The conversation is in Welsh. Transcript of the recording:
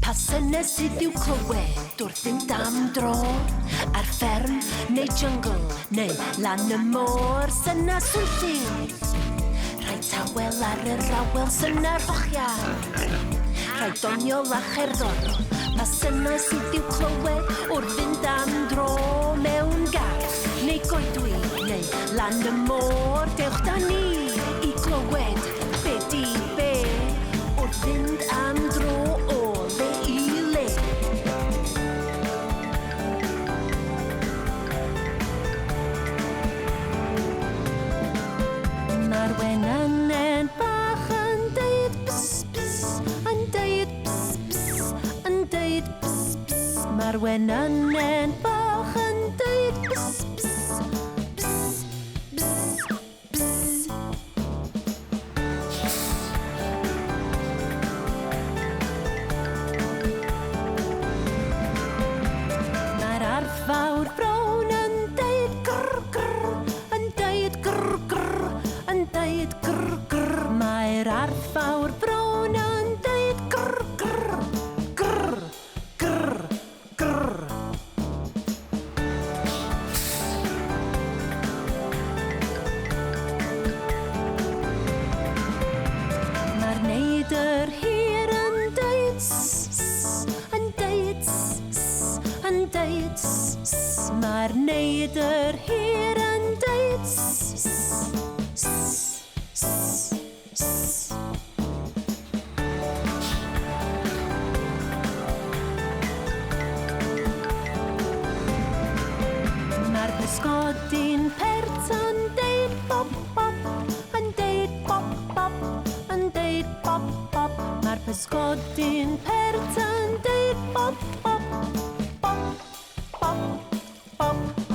Hanes sydd i'w clywed wrth fynd am dro ar fferm neu jungle neu lan y môr. Syna swn lliw, rhai tawel ar yr awel, syna'r hochiar, rhai doniol a cherddorol. Syna sydd i'w clywed wrth fynd am dro mewn gardd neu goedwi neu lan y môr. Dewch da ni i glywed be di be wrth fynd am dro o le i le. Mae'r wenanen bach yn deud bys bys, yn deud bys bys, yn deud bys bys. Mae'r wenanen bach yn deud bys bys, bys bys bys. Mae'r ardd fawr brown yn deud grr grr, yn deud grr grr, yn deud grr grr. Mae'r ardd fawr brown yn deud grr grr, grr grr grr. Mae'r neidr hir yn deud s, yn deud s, yn deud s. Mae'r neidr hir yn deud s, s, s, s. Mae'r pysgodyn pert yn deud bop bop, yn deud bop bop, yn deud bop bop. Mae'r pysgodyn pert yn deud bop bop, bop bop bop.